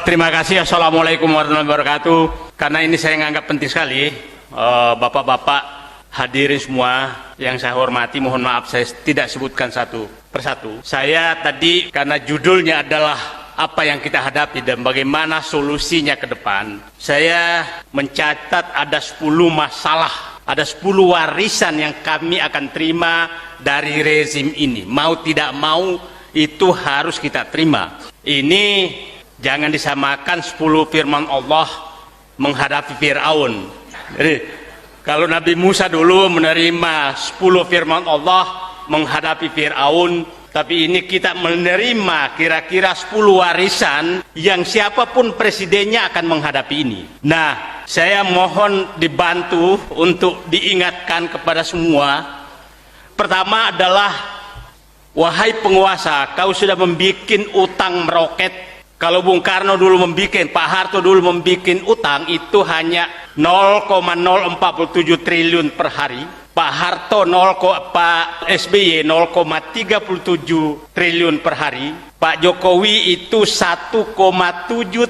Terima kasih. Assalamualaikum warahmatullahi wabarakatuh. Karena ini saya menganggap penting sekali, bapak-bapak hadirin semua yang saya hormati, mohon maaf saya tidak sebutkan satu persatu. Saya tadi karena judulnya adalah apa yang kita hadapi dan bagaimana solusinya ke depan, saya mencatat ada 10 masalah, ada 10 warisan yang kami akan terima dari rezim ini. Mau tidak mau itu harus kita terima. Ini jangan disamakan 10 firman Allah menghadapi Fir'aun. Jadi kalau Nabi Musa dulu menerima 10 firman Allah menghadapi Fir'aun, tapi ini kita menerima kira-kira 10 warisan yang siapapun presidennya akan menghadapi ini. Nah, saya mohon dibantu untuk diingatkan kepada semua. Pertama adalah, wahai penguasa, kau sudah membuat utang meroket. Kalau Bung Karno dulu membuat, Pak Harto dulu membuat utang itu hanya 0,047 triliun per hari. Pak Harto Pak SBY 0,37 triliun per hari. Pak Jokowi itu 1,7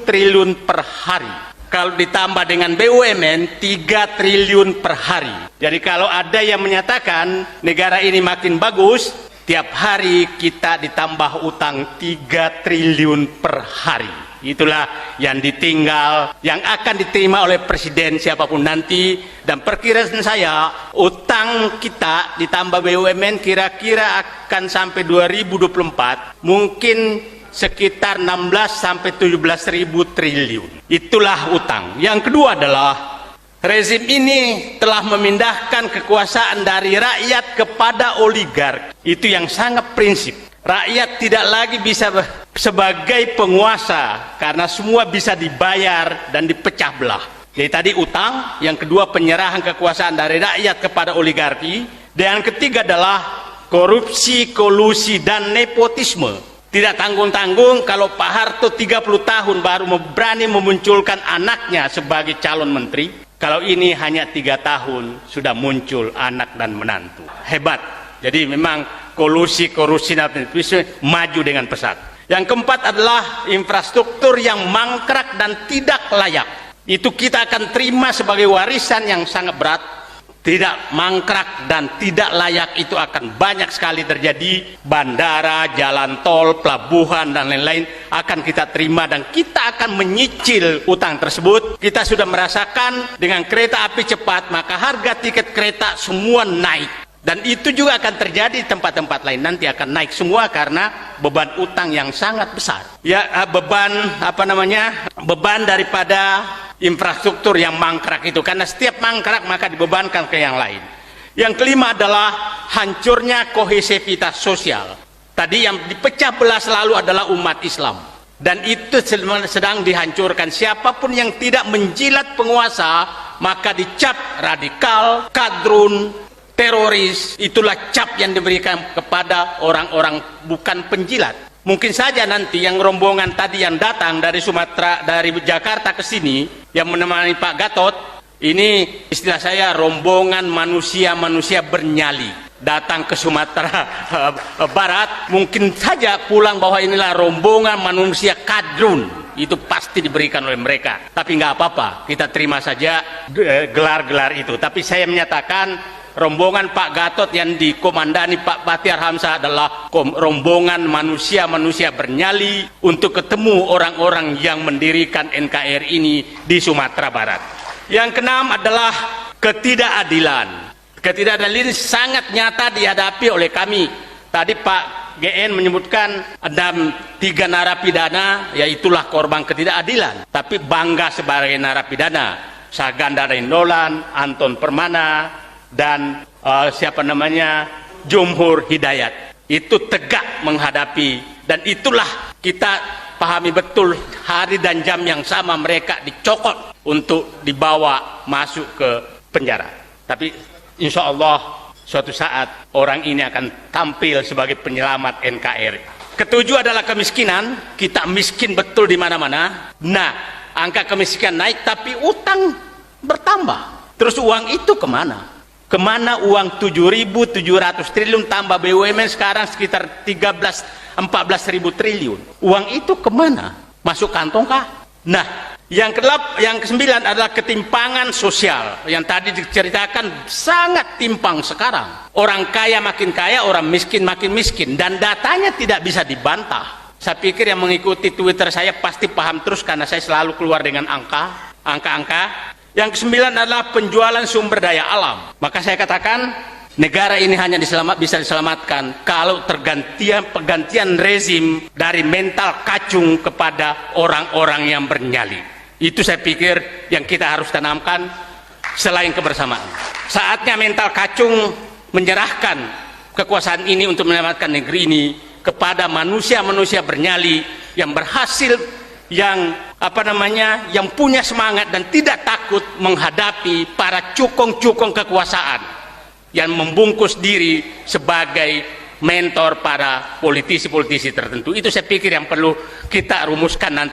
triliun per hari. Kalau ditambah dengan BUMN 3 triliun per hari. Jadi kalau ada yang menyatakan negara ini makin bagus, tiap hari kita ditambah utang 3 triliun per hari. Itulah yang ditinggal, yang akan diterima oleh presiden siapapun nanti. Dan perkiraan saya, utang kita ditambah BUMN kira-kira akan sampai 2024, mungkin sekitar 16 sampai 17 ribu triliun. Itulah utang. Yang kedua adalah, rezim ini telah memindahkan kekuasaan dari rakyat kepada oligarki. Itu yang sangat prinsip. Rakyat tidak lagi bisa sebagai penguasa karena semua bisa dibayar dan dipecah belah. Jadi tadi utang, yang kedua penyerahan kekuasaan dari rakyat kepada oligarki, dan yang ketiga adalah korupsi, kolusi, dan nepotisme. Tidak tanggung-tanggung kalau Pak Harto 30 tahun baru berani memunculkan anaknya sebagai calon menteri. Kalau ini hanya 3 tahun sudah muncul anak dan menantu. Hebat. Jadi memang kolusi, maju dengan pesat. Yang keempat adalah infrastruktur yang mangkrak dan tidak layak. Itu kita akan terima sebagai warisan yang sangat berat. Tidak mangkrak dan tidak layak itu akan banyak sekali terjadi. Bandara, jalan tol, pelabuhan, dan lain-lain akan kita terima dan kita akan menyicil utang tersebut. Kita sudah merasakan dengan kereta api cepat, maka harga tiket kereta semua naik. Dan itu juga akan terjadi di tempat-tempat lain, nanti akan naik semua karena beban utang yang sangat besar. Ya, beban daripada infrastruktur yang mangkrak itu, karena setiap mangkrak maka dibebankan ke yang lain. Yang kelima adalah hancurnya kohesivitas sosial. Tadi yang dipecah belah selalu adalah umat Islam, dan itu sedang dihancurkan. Siapapun yang tidak menjilat penguasa maka dicap radikal, kadrun, teroris. Itulah cap yang diberikan kepada orang-orang bukan penjilat. Mungkin saja nanti yang rombongan tadi yang datang dari Sumatera, dari Jakarta ke sini, yang menemani Pak Gatot, ini istilah saya rombongan manusia-manusia bernyali. Datang ke Sumatera Barat, mungkin saja pulang bahwa inilah rombongan manusia kadrun. Itu pasti diberikan oleh mereka. Tapi nggak apa-apa, kita terima saja gelar-gelar itu. Tapi saya menyatakan, rombongan Pak Gatot yang dikomandani Pak Bahtiar Hamzah adalah rombongan manusia-manusia bernyali untuk ketemu orang-orang yang mendirikan NKRI ini di Sumatera Barat. Yang keenam adalah ketidakadilan. Ketidakadilan ini sangat nyata dihadapi oleh kami. Tadi Pak GN menyebutkan ada 3 narapidana, yaitulah korban ketidakadilan. Tapi bangga sebagai narapidana. Saganda Nainggolan, Anton Permana, dan Jumhur Hidayat. Itu tegak menghadapi, dan itulah kita pahami betul hari dan jam yang sama mereka dicokot untuk dibawa masuk ke penjara. Tapi insya Allah suatu saat orang ini akan tampil sebagai penyelamat NKRI. Ketujuh adalah kemiskinan. Kita miskin betul di mana-mana. Nah, angka kemiskinan naik tapi utang bertambah. Terus uang itu kemana? Kemana uang 7.700 triliun tambah BUMN sekarang sekitar 14.000 triliun? Uang itu kemana? Masuk kantong kah? Nah, yang kesembilan adalah ketimpangan sosial yang tadi diceritakan sangat timpang sekarang. Orang kaya makin kaya, orang miskin makin miskin, dan datanya tidak bisa dibantah. Saya pikir yang mengikuti Twitter saya pasti paham terus karena saya selalu keluar dengan angka-angka. Yang kesembilan adalah penjualan sumber daya alam. Maka saya katakan negara ini hanya bisa diselamatkan kalau pergantian rezim dari mental kacung kepada orang-orang yang bernyali. Itu saya pikir yang kita harus tanamkan selain kebersamaan. Saatnya mental kacung menyerahkan kekuasaan ini untuk menyelamatkan negeri ini kepada manusia-manusia bernyali yang berhasil, yang punya semangat dan tidak takut menghadapi para cukong-cukong kekuasaan yang membungkus diri sebagai mentor para politisi-politisi tertentu. Itu saya pikir yang perlu kita rumuskan nanti.